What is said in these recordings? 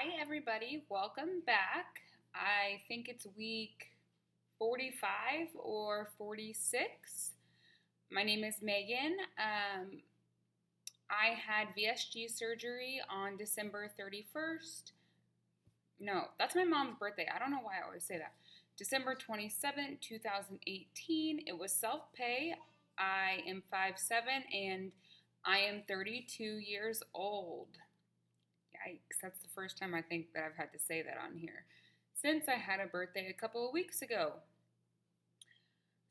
Hi, everybody. Welcome back. I think it's week 45 or 46. My name is Megan. I had VSG surgery on December 31st. No, that's my mom's birthday. I don't know why I always say that. December 27th, 2018. It was self pay. I am 5'7" and I am 32 years old. Yikes, that's the first time I think that I've had to say that on here since I had a birthday a couple of weeks ago.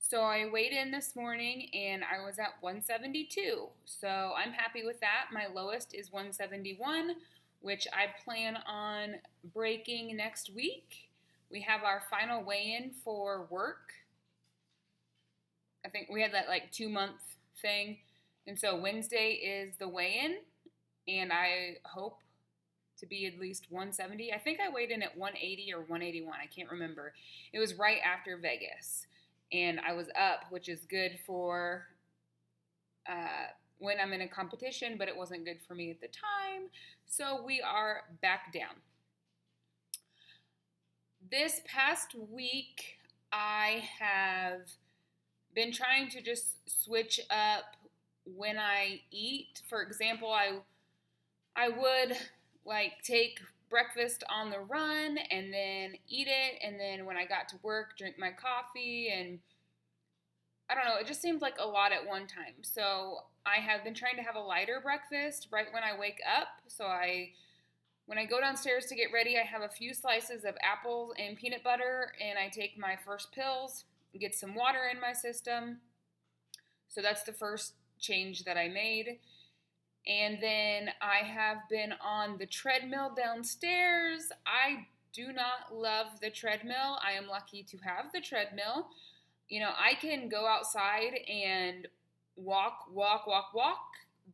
So I weighed in this morning and I was at 172. So I'm happy with that. My lowest is 171, which I plan on breaking next week. We have our final weigh-in for work. I think we had that 2-month thing. And so Wednesday is the weigh-in, and I hope to be at least 170. I think I weighed in at 180 or 181. I can't remember. It was right after Vegas, and I was up, which is good for when I'm in a competition, but it wasn't good for me at the time. So we are back down. This past week, I have been trying to just switch up when I eat. For example, I would take breakfast on the run and then eat it, and then when I got to work, drink my coffee, and I don't know, it just seemed like a lot at one time. So I have been trying to have a lighter breakfast right when I wake up. So when I go downstairs to get ready, I have a few slices of apples and peanut butter, and I take my first pills, get some water in my system. So that's the first change that I made. And then I have been on the treadmill downstairs. I do not love the treadmill. I am lucky to have the treadmill. You know, I can go outside and walk,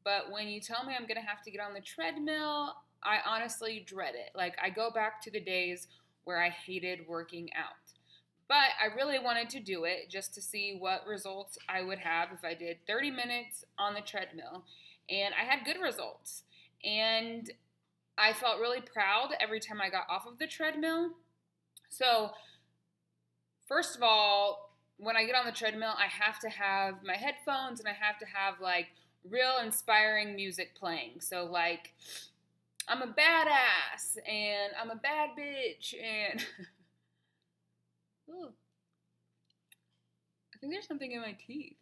but when you tell me I'm going to have to get on the treadmill, I honestly dread it. I go back to the days where I hated working out. But I really wanted to do it just to see what results I would have if I did 30 minutes on the treadmill. And I had good results. And I felt really proud every time I got off of the treadmill. So, first of all, when I get on the treadmill, I have to have my headphones and I have to have real inspiring music playing. So I'm a badass and I'm a bad bitch and ooh, I think there's something in my teeth.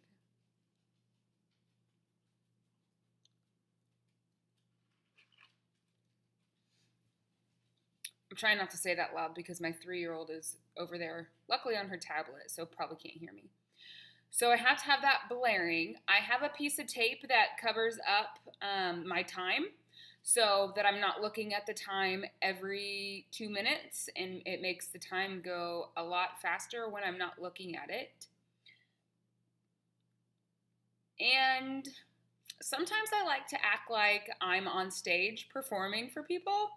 I'm trying not to say that loud because my 3-year-old is over there, luckily on her tablet, so probably can't hear me. So I have to have that blaring. I have a piece of tape that covers up my time so that I'm not looking at the time every 2 minutes, and it makes the time go a lot faster when I'm not looking at it. And sometimes I like to act like I'm on stage performing for people.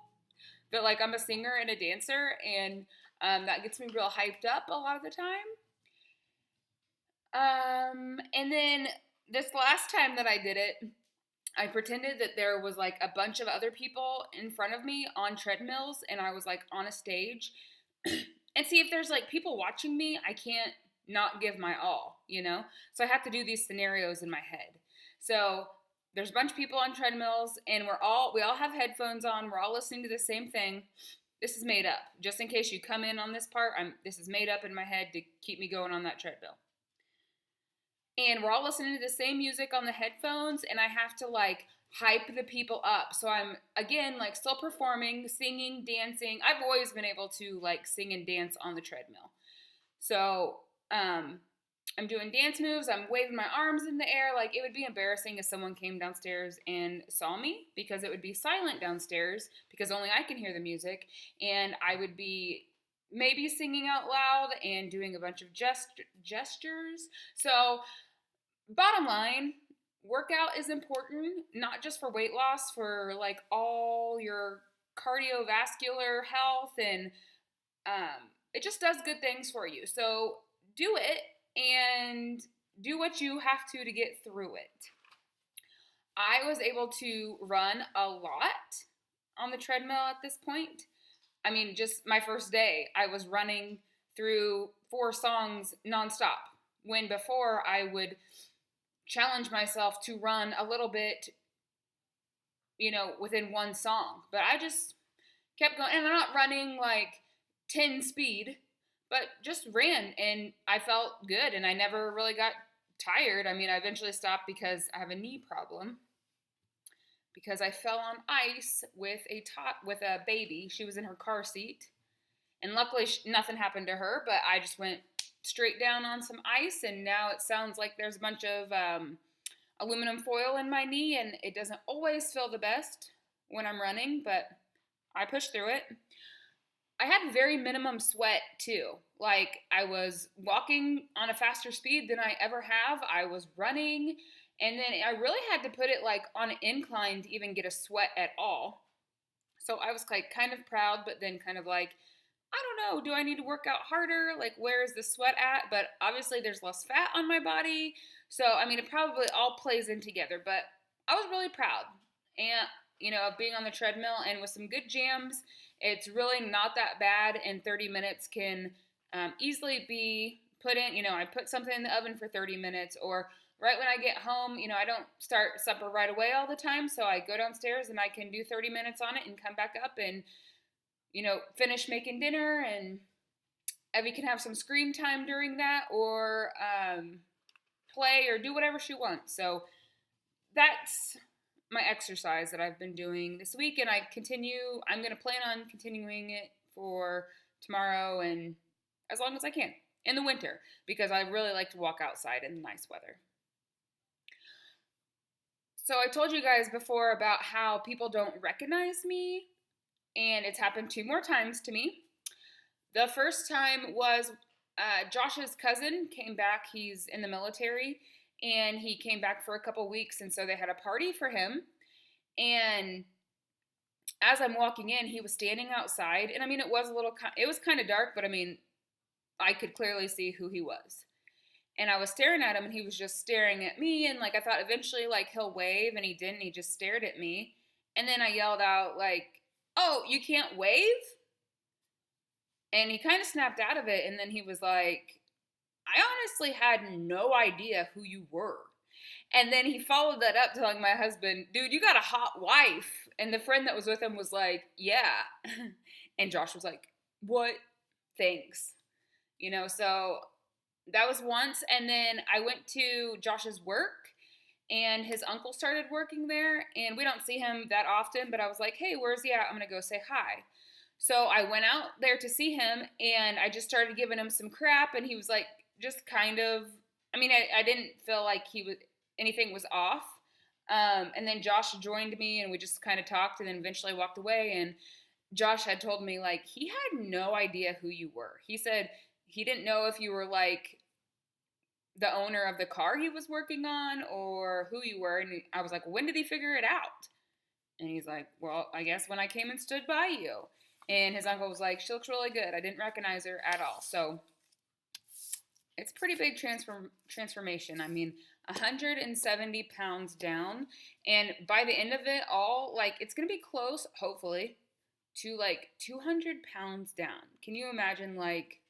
But I'm a singer and a dancer, and that gets me real hyped up a lot of the time. And then this last time that I did it, I pretended that there was a bunch of other people in front of me on treadmills, and I was on a stage. And see, if there's people watching me, I can't not give my all, you know? So I have to do these scenarios in my head. So there's a bunch of people on treadmills, and we all have headphones on. We're all listening to the same thing. This is made up. Just in case you come in on this part, this is made up in my head to keep me going on that treadmill. And we're all listening to the same music on the headphones, and I have to hype the people up. So I'm again still performing, singing, dancing. I've always been able to sing and dance on the treadmill. So I'm doing dance moves. I'm waving my arms in the air. It would be embarrassing if someone came downstairs and saw me, because it would be silent downstairs because only I can hear the music. And I would be maybe singing out loud and doing a bunch of gestures. So bottom line, workout is important, not just for weight loss, for all your cardiovascular health, and it just does good things for you. So do it. And do what you have to get through it. I was able to run a lot on the treadmill at this point. I mean, just my first day, I was running through 4 songs nonstop. When before I would challenge myself to run a little bit, within one song. But I just kept going, and I'm not running like 10 speed, but just ran, and I felt good, and I never really got tired. I mean, I eventually stopped because I have a knee problem because I fell on ice with a baby. She was in her car seat, and luckily nothing happened to her, but I just went straight down on some ice, and now it sounds like there's a bunch of aluminum foil in my knee, and it doesn't always feel the best when I'm running, but I pushed through it. I had very minimum sweat too. Like, I was walking on a faster speed than I ever have. I was running, and then I really had to put it like on an incline to even get a sweat at all. So I was like kind of proud, but then kind of like, I don't know, do I need to work out harder? Like, where is the sweat at? But obviously there's less fat on my body. So, I mean, it probably all plays in together, but I was really proud. And, of being on the treadmill, and with some good jams, it's really not that bad. And 30 minutes can easily be put in. I put something in the oven for 30 minutes, or right when I get home, I don't start supper right away all the time. So I go downstairs and I can do 30 minutes on it and come back up and finish making dinner, and Evie can have some screen time during that, or play or do whatever she wants. So that's my exercise that I've been doing this week, and I'm going to plan on continuing it for tomorrow and as long as I can in the winter, because I really like to walk outside in nice weather. So I told you guys before about how people don't recognize me, and it's happened 2 more times to me. The first time was Josh's cousin came back. He's in the military, and he came back for a couple weeks, and so they had a party for him. And as I'm walking in, he was standing outside, and I mean, it was kind of dark, but I mean, I could clearly see who he was. And I was staring at him, and he was just staring at me, and like I thought eventually like he'll wave, and he didn't. He just stared at me. And then I yelled out like, "Oh, you can't wave?" And he kind of snapped out of it, and then he was like, "I honestly had no idea who you were." And then he followed that up telling my husband, "Dude, you got a hot wife." And the friend that was with him was like, "Yeah." And Josh was like, "What? Thanks." So that was once. And then I went to Josh's work, and his uncle started working there, and we don't see him that often, but I was like, "Hey, where's he at? I'm going to go say hi." So I went out there to see him, and I just started giving him some crap, and he was like, just kind of, I mean, I didn't feel like anything was off. And then Josh joined me, and we just kind of talked, and then eventually walked away. And Josh had told me like he had no idea who you were. He said he didn't know if you were like the owner of the car he was working on or who you were. And I was like, "When did he figure it out?" And he's like, "Well, I guess when I came and stood by you." And his uncle was like, "She looks really good. I didn't recognize her at all." So it's pretty big transformation. I mean, 170 pounds down. And by the end of it all, like, it's going to be close, hopefully, to like 200 pounds down. Can you imagine? Like,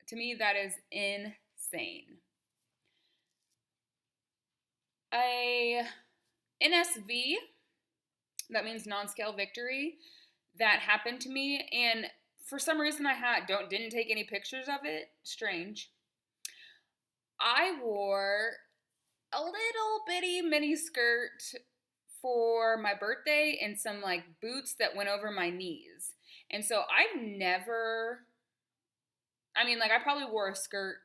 to me, that is insane. A NSV, that means non-scale victory, that happened to me, and for some reason I didn't take any pictures of it. Strange. I wore a little bitty mini skirt for my birthday and some like boots that went over my knees. And so I probably wore a skirt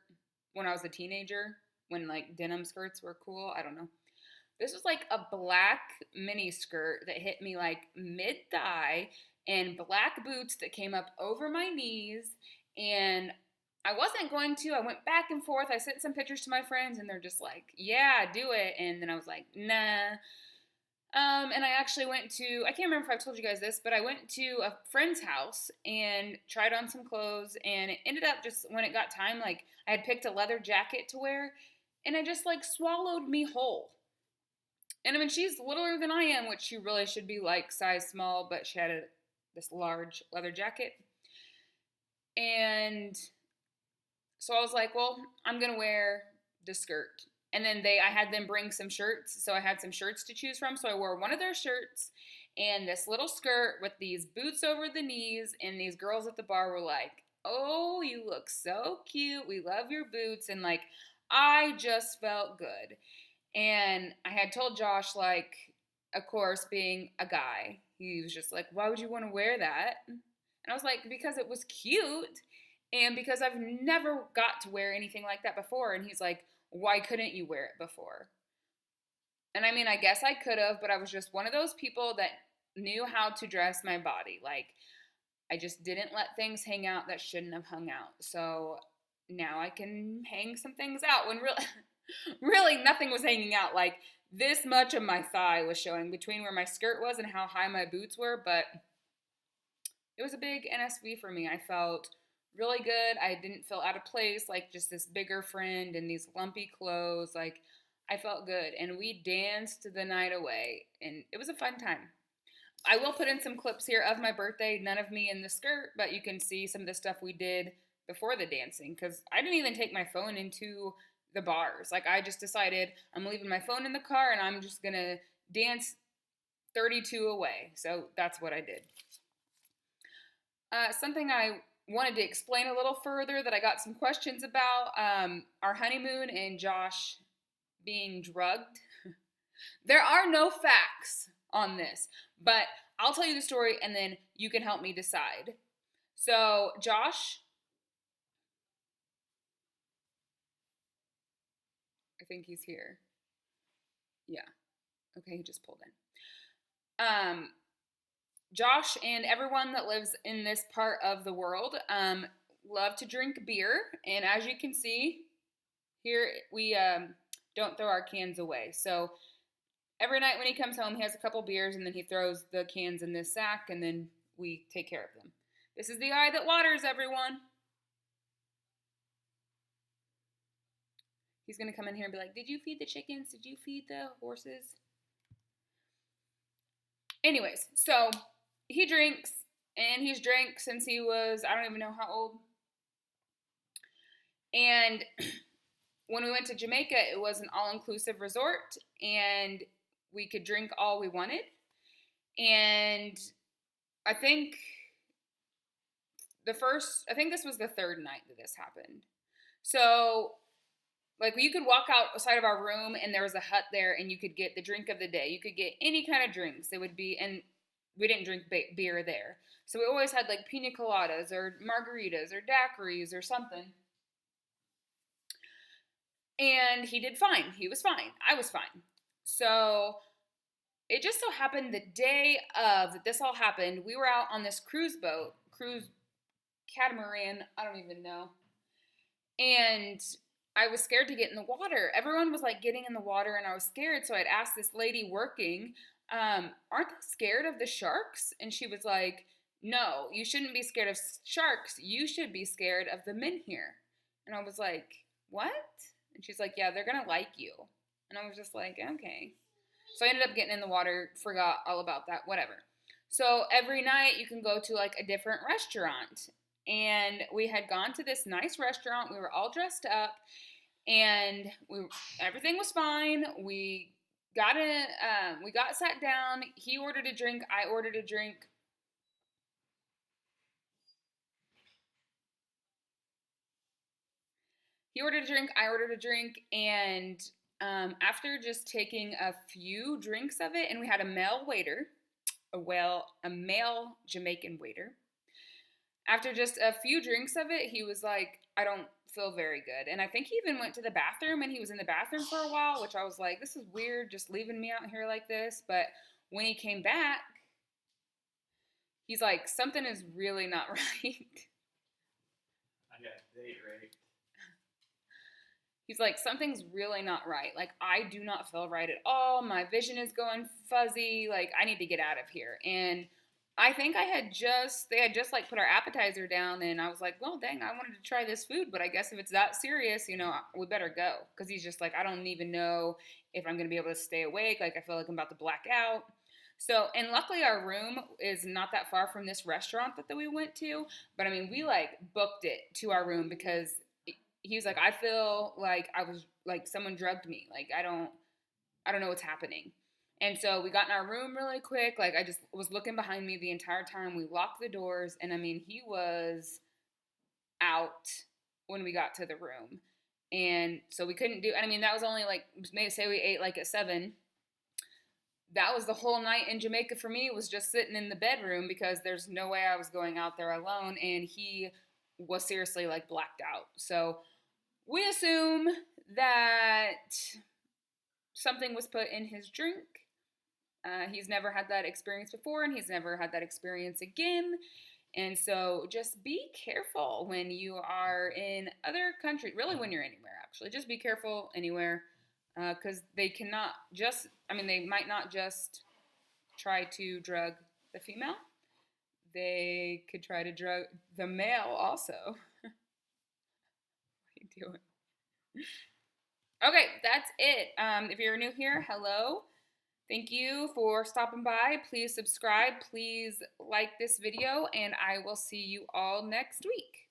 when I was a teenager, when like denim skirts were cool. I don't know. This was like a black mini skirt that hit me like mid-thigh, and black boots that came up over my knees. And I wasn't going to. I went back and forth. I sent some pictures to my friends, and they're just like, "Yeah, do it." And then I was like, "Nah." And I actually went to, I can't remember if I've told you guys this, but I went to a friend's house and tried on some clothes, and it ended up just, when it got time, like I had picked a leather jacket to wear, and it just like swallowed me whole. And I mean, she's littler than I am, which she really should be like size small, but she had this large leather jacket. And so I was like, well, I'm going to wear the skirt. And then I had them bring some shirts. So I had some shirts to choose from. So I wore one of their shirts and this little skirt with these boots over the knees. And these girls at the bar were like, oh, you look so cute. We love your boots. And like, I just felt good. And I had told Josh, like, of course, being a guy, he was just like, why would you want to wear that? And I was like, because it was cute. And because I've never got to wear anything like that before. And he's like, why couldn't you wear it before? And I mean, I guess I could have, but I was just one of those people that knew how to dress my body. Like, I just didn't let things hang out that shouldn't have hung out. So now I can hang some things out when really, really nothing was hanging out. Like, this much of my thigh was showing between where my skirt was and how high my boots were. But it was a big NSV for me. I felt really good. I didn't feel out of place, like just this bigger friend in these lumpy clothes. Like, I felt good. And we danced the night away. And it was a fun time. I will put in some clips here of my birthday. None of me in the skirt, but you can see some of the stuff we did before the dancing. Because I didn't even take my phone into the bars. Like, I just decided I'm leaving my phone in the car and I'm just going to dance 32 away. So that's what I did. Something I wanted to explain a little further that I got some questions about, our honeymoon and Josh being drugged. There are no facts on this, but I'll tell you the story and then you can help me decide. So Josh, I think he's here. Yeah. Okay, he just pulled in. Josh and everyone that lives in this part of the world love to drink beer. And as you can see, here we don't throw our cans away. So every night when he comes home, he has a couple beers and then he throws the cans in this sack and then we take care of them. This is the eye that waters, everyone. He's going to come in here and be like, did you feed the chickens? Did you feed the horses? Anyways, so he drinks, and he's drank since he was, I don't even know how old. And when we went to Jamaica, it was an all-inclusive resort, and we could drink all we wanted. And I think this was the third night that this happened. So, like, you could walk outside of our room, and there was a hut there, and you could get the drink of the day. You could get any kind of drinks. It would be, and we didn't drink beer there. So we always had, like, pina coladas or margaritas or daiquiris or something. And he did fine. He was fine. I was fine. So it just so happened the day of that this all happened, we were out on this cruise catamaran, I don't even know. And I was scared to get in the water. Everyone was like getting in the water and I was scared. So I'd asked this lady working, aren't they scared of the sharks? And she was like, no, you shouldn't be scared of sharks. You should be scared of the men here. And I was like, what? And she's like, yeah, they're going to like you. And I was just like, okay. So I ended up getting in the water, forgot all about that, whatever. So every night you can go to like a different restaurant. And we had gone to this nice restaurant. We were all dressed up, and everything was fine. We got sat down. He ordered a drink. I ordered a drink. He ordered a drink. I ordered a drink, and after just taking a few drinks of it, and we had a male waiter, a male Jamaican waiter. After just a few drinks of it, he was like, I don't feel very good. And I think he even went to the bathroom, and he was in the bathroom for a while, which I was like, this is weird, just leaving me out here like this. But when he came back, he's like, something is really not right. I got date raped. He's like, something's really not right. Like, I do not feel right at all. My vision is going fuzzy. Like, I need to get out of here. And I think they had just like put our appetizer down, and I was like, well, dang, I wanted to try this food, but I guess if it's that serious, we better go. Because he's just like, I don't even know if I'm going to be able to stay awake. Like, I feel like I'm about to black out. So, and luckily our room is not that far from this restaurant that we went to. But I mean, we like booked it to our room because he was like, I feel like I was like someone drugged me. Like I don't know what's happening. And so we got in our room really quick. Like I just was looking behind me the entire time. We locked the doors, and I mean, he was out when we got to the room. And so we couldn't do, I mean, that was only like, maybe say we ate like at 7. That was the whole night in Jamaica for me, was just sitting in the bedroom because there's no way I was going out there alone. And he was seriously like blacked out. So we assume that something was put in his drink. He's never had that experience before, and he's never had that experience again. And so just be careful when you are in other countries, really when you're anywhere, actually. Just be careful anywhere because they cannot just, I mean, they might not just try to drug the female. They could try to drug the male also. What are you doing? Okay, that's it. If you're new here, hello. Thank you for stopping by. Please subscribe. Please like this video, and I will see you all next week.